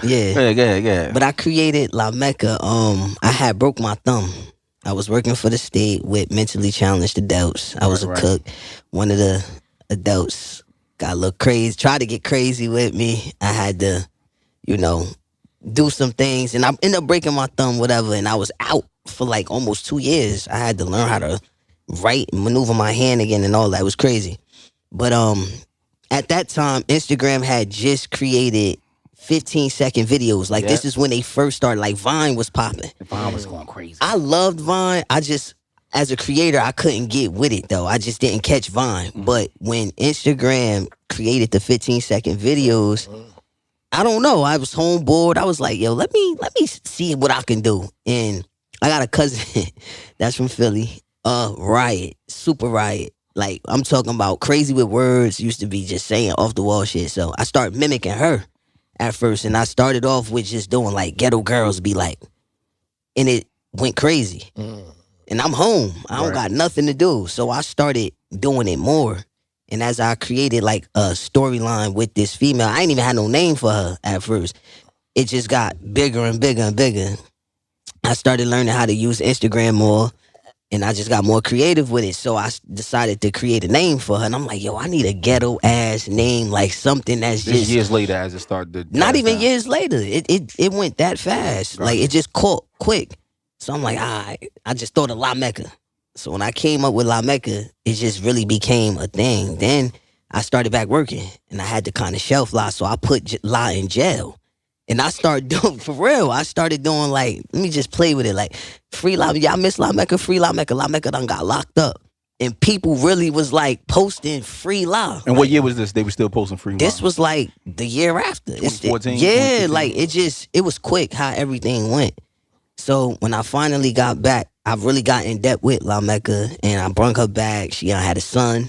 Yeah. Yeah. But I created Lamecca. I had broke my thumb. I was working for the state with mentally challenged adults. I was a Right. cook. One of the adults got a little crazy, tried to get crazy with me. I had to, you know, do some things, and I ended up breaking my thumb, whatever. And I was out for like almost 2 years. I had to learn how to write and maneuver my hand again and all that. It was crazy. But at that time, Instagram had just created 15-second videos. Like Yeah. this is when they first started. Like Vine was popping. Vine was going crazy. I loved Vine. I just, as a creator, I couldn't get with it though. I just didn't catch Vine. But when Instagram created the 15-second videos, I don't know. I was home bored. I was like, yo, let me see what I can do. And I got a cousin that's from Philly. Riot, super riot. Like I'm talking about crazy with words. Used to be just saying off the wall shit. So I started mimicking her at first, and I started off with just doing like ghetto girls be like, and it went crazy. And I'm home. I don't got nothing to do. So I started doing it more. And as I created like a storyline with this female, I ain't even had no name for her at first. It just got bigger and bigger and bigger. I started learning how to use Instagram more, and I just got more creative with it. So I decided to create a name for her. And I'm like, yo, I need a ghetto ass name, like something that's This just years later, as it started. To not pass even down. years later. It went that fast. Like it just caught quick. So I'm like, all right. I just thought of Lamecca. So when I came up with Lamecca, it just really became a thing. Then I started back working, and I had to kind of shelf life. So I put La in jail. And I started doing, for real, I started doing like, let me just play with it. Like, free Lamecca, y'all miss Lamecca, free Lamecca. Lamecca done got locked up. And people really was like posting free La. And what year was this? They were still posting free. This was like the year after. 2014, Yeah, 2015? like it was quick how everything went. So when I finally got back, I really got in depth with Lamecca, and I brought her back. She had a son.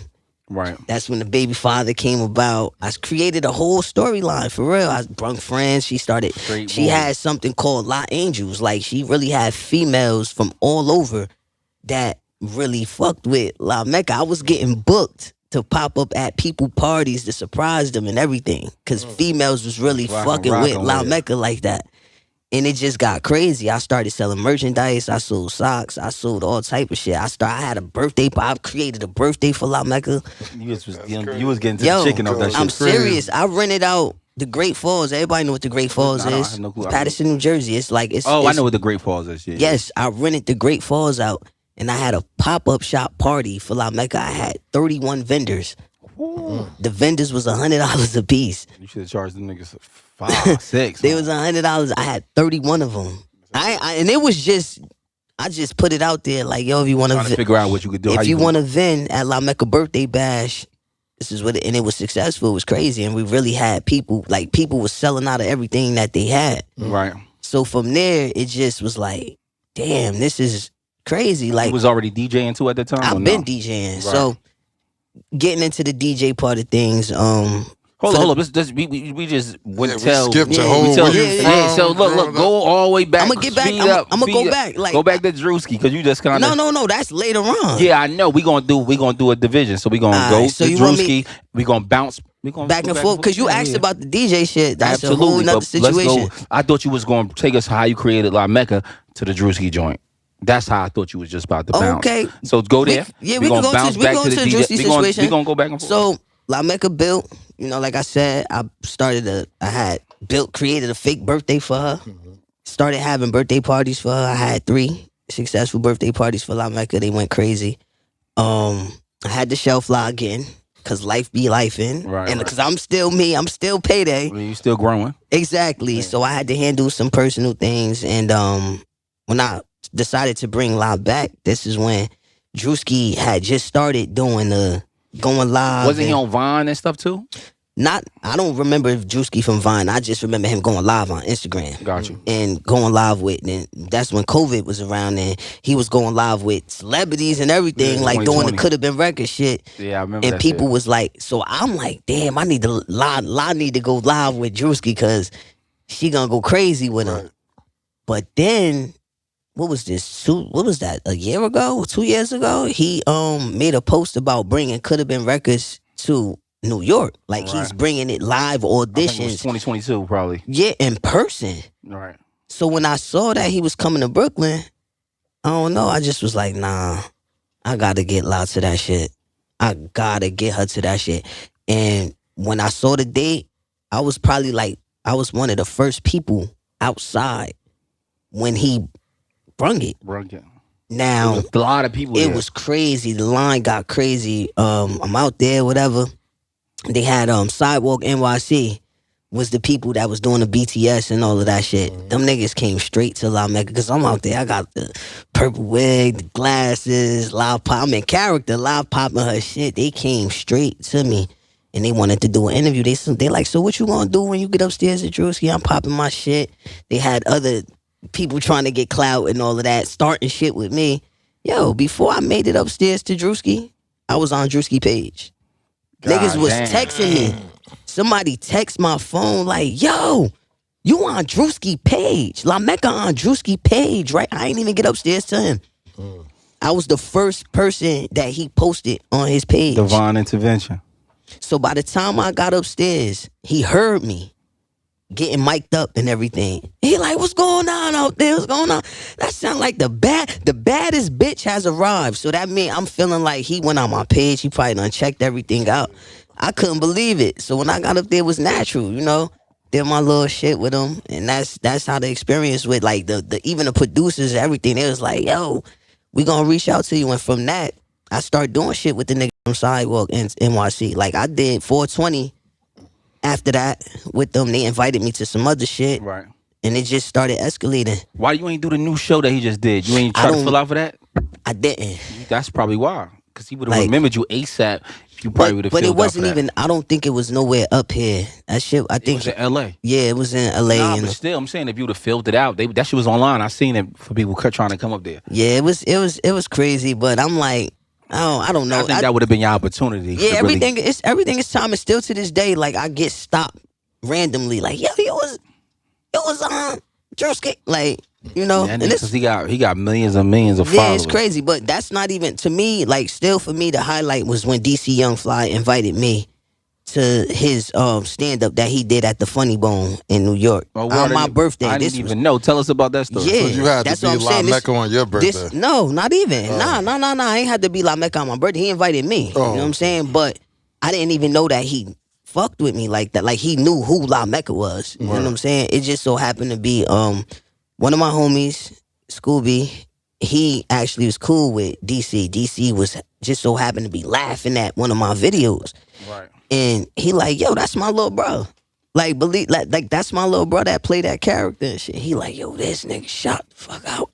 Right. That's when the baby father came about. I created a whole storyline for real. I brought friends. She started. Straight She boy. had something called La Angels. Like she really had females from all over that really fucked with Lamecca. I was getting booked to pop up at people parties to surprise them and everything, because females was really fucking with rocking with it. Lamecca like that. And it just got crazy. I started selling merchandise. I sold socks. I sold all type of shit. I had a birthday. I created a birthday for Lamecca. You was getting to Yo, the chicken off that shit. I'm serious. I rented out the Great Falls. Everybody know what the Great Falls I is. have no clue. Patterson, New Jersey. It's like it's. Oh, I it's- know what the Great Falls is. Yeah. Yes, I rented the Great Falls out, and I had a pop-up shop party for Lamecca. I had 31 vendors. The vendors was $100 a piece. You should have charged them niggas 5, 6. They was $100. I had 31 of them. And it was just, I just put it out there like, yo, if you want trying to figure out what you could do. how if you could- want to vend at Lamecca birthday bash, this is what it, and it was successful. It was crazy, and we really had people was selling out of everything that they had. Right. So from there, it just was like, damn, this is crazy. Like You was already DJing too at the time. or I've been no? DJing, Right. so getting into the DJ part of things. Hold up. We just went Yeah, we tell. skipped to yeah, whole we tell- where you yeah, from. yeah, so look, growing go up. all the way back. I'ma get back. Speed I'ma up, go speed up. back, like- go back to Drewski, because you just kind of. No, that's later on. Yeah, I know. We gonna do a division. So we gonna All go right, so to you want me- Drewski. We gonna bounce. We gonna Back go and forth, because you Yeah, asked yeah. about the DJ shit. That's Absolutely, a whole nother but let's situation. go. I thought you was going to take us how you created Lamecca to the Drewski joint. That's how I thought you was just about to bounce. Okay. So go there. We gonna can go bounce to we back go to the DJ. Drewski situation. We gonna go back and forth. So Lamecca built, like I said, created a fake birthday for her. Started having birthday parties for her. I had 3 successful birthday parties for Lamecca. They went crazy. I had the shelf lie again, because life be life in. Right, And right. because I'm still me, I'm still payday. I mean, you still growing. Exactly. So I had to handle some personal things. And when I decided to bring live back, this is when Drewski had just started doing the going live. Wasn't he and- on Vine and stuff too? I don't remember Drewski from Vine. I just remember him going live on Instagram. Got you. And going live with, and that's when COVID was around, and he was going live with celebrities and everything, Yeah, like doing the 2020. Coulda Been record shit. Yeah, I remember And that people shit. was like, so I'm like, damn, I need to need to go live with Drewski, because she gonna go crazy with him. Right. But then, what was this? What was that? A year ago, 2 years ago, he made a post about bringing Coulda Been records to New York. Like Right. he's bringing it live I think it was auditions. 2022 probably. Yeah, in person. Right. So when I saw that he was coming to Brooklyn, I don't know. I just was like, nah, I gotta get loud to that shit. I gotta get her to that shit. And when I saw the date, I was probably like, I was one of the first people outside when he brung it. It Now, was a lot of people. it there. was crazy. The line got crazy. I'm out there, whatever. They had Sidewalk NYC was the people that was doing the BTS and all of that shit. Them niggas came straight to Lamecca because I'm out there. I got the purple wig, the glasses, loud pop. I'm in character, loud popping her shit. They came straight to me and they wanted to do an interview. They like, so what you gonna do when you get upstairs at Drewski? I'm popping my shit. They had other people trying to get clout and all of that, starting shit with me. Yo, before I made it upstairs to Drewski, I was on Drewski's page. Niggas was damn. texting me. Somebody text my phone like, yo, you on Drewski's page. Lamecca on Drewski's page, right? I ain't even get upstairs to him. I was the first person that he posted on his page. Divine intervention. So by the time I got upstairs, he heard me getting mic'd up and everything. He like, what's going on out there? What's going on? That sound like the baddest bitch has arrived. So that mean I'm feeling like he went on my page. He probably done checked everything out. I couldn't believe it. So when I got up there, it was natural, you know. Did my little shit with him, and that's how the experience with like the even the producers and everything. They was like, yo, we gonna reach out to you. And from that, I started doing shit with the nigga from Sidewalk and NYC. Like I did 420. After that, with them, they invited me to some other shit, Right. and it just started escalating. Why you ain't do the new show that he just did? You ain't try to don't- fill out for that? I didn't. That's probably why. Because he would have Like- remembered you ASAP. You probably would have But filled it wasn't out for that. even. I don't think it was nowhere up here. That shit. I It think. was in L.A. Yeah, it was in LA. Nah, and but still, I'm saying if you would have filled it out, that shit was online. I seen it for people trying to come up there. yeah, it was crazy. But I'm like, I don't know. I think that would have been your opportunity. Yeah, to everything is time. And still to this day, like I get stopped randomly. Like, yo, it was Drewski. Like, you know, and it's because he got millions and millions of yeah, followers. it's crazy. But that's not even to me. Like, still for me, the highlight was when DC Young Fly invited me to his stand up that he did at the Funny Bone in New York Oh, on my birthday. I didn't even know. Tell us about that story. Yeah, So you had that's to what be I'm saying. Lamecca on your birthday. No, not even. Nah. I ain't had to be Lamecca on my birthday. He invited me. Oh. You know what I'm saying? But I didn't even know that he fucked with me like that. Like he knew who Lamecca was. You know what I'm saying? It just so happened to be one of my homies, Scooby. He actually was cool with DC. DC was just so happened to be laughing at one of my videos. Right. And he like, yo, that's my little bro. Like, believe like that's my little bro that played that character and shit. He like, yo, this nigga shot the fuck out.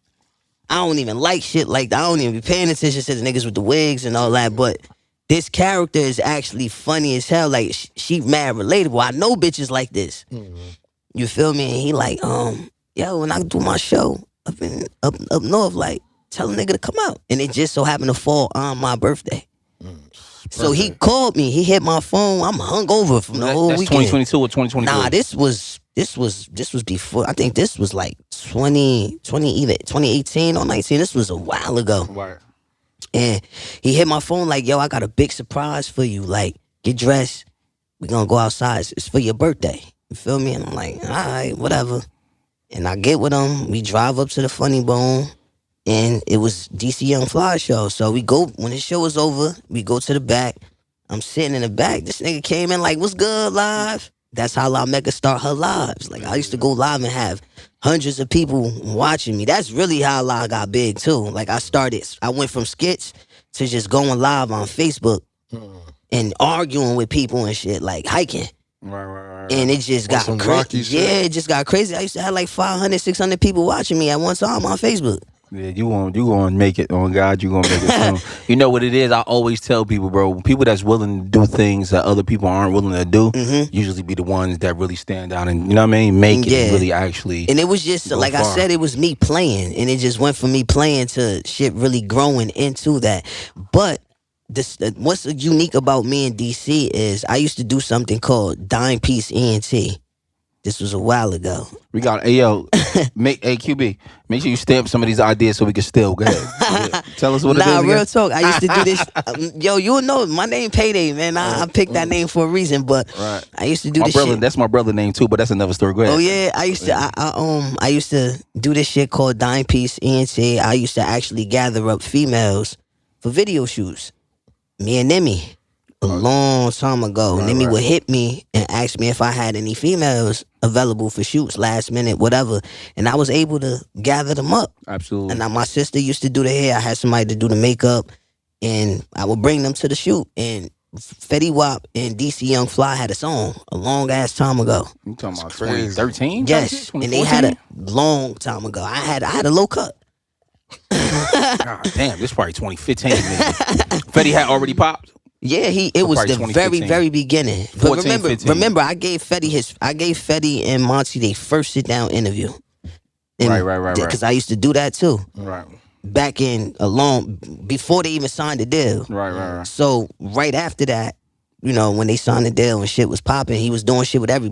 I don't even like shit like that. I don't even be paying attention to the niggas with the wigs and all that. But this character is actually funny as hell. Like, she mad relatable. I know bitches like this. You feel me? And he like, yo, when I do my show up north, like, tell a nigga to come out. And it just so happened to fall on my birthday. So he called me. He hit my phone. I'm hungover from the whole That's weekend. 2022 or 2023? Nah, this was before. I think this was like 2018 or 19. This was a while ago. Right. And he hit my phone like, yo, I got a big surprise for you. Like, get dressed. We gonna go outside. It's for your birthday. You feel me? And I'm like, all right, whatever. And I get with him. We drive up to the Funny Bone. And it was DC Young Fly show. So we go, when the show was over, we go to the back. I'm sitting in the back. This nigga came in like, what's good, live? That's how Lamecca start her lives. Like, I used to go live and have hundreds of people watching me. That's really how I got big, too. Like, I went from skits to just going live on Facebook and arguing with people and shit, like hiking. Right. And it just got some crazy. Rocky shit? Yeah, it just got crazy. I used to have like 500, 600 people watching me at one time on Facebook. Yeah, you gonna make it. On God, you gonna make it soon. You know what it is? I always tell people, bro, people that's willing to do things that other people aren't willing to do, usually be the ones that really stand out and, you know what I mean, make it and really actually. And it was just, like I said, it was me playing. And it just went from me playing to shit really growing into that. But what's unique about me and DC is I used to do something called Dime Piece ENT. This was a while ago. We got, hey, yo, Hey QB, make sure you stamp some of these ideas so we can steal. Go ahead. Tell us what it is. Nah, Again. real talk. I used to do this. Yo, you'll know my name Payday, man. I picked that name for a reason, but Right. I used to do My this brother, shit. that's my brother name too, but that's another story. Go ahead. Oh yeah, I used to. I used to do this shit called Dime Piece ENT. I used to actually gather up females for video shoots. Me and Nimi. A long time ago, Nimi would hit me and ask me if I had any females available for shoots, last minute, whatever, and I was able to gather them up. Absolutely. And now my sister used to do the hair. I had somebody to do the makeup, and I would bring them to the shoot. And Fetty Wap and DC Young Fly had a song a long ass time ago. You talking about 2013? Yes, and they had a long time ago. I had a low cut. God damn, this is probably 2015. Maybe. Fetty had already popped. Yeah, it was the very beginning. But 14, remember, I gave Fetty and Monty their first sit down interview. And Right. Because I used to do that too. Right. Back in before they even signed the deal. Right. So right after that, when they signed the deal and shit was popping, he was doing shit with everybody.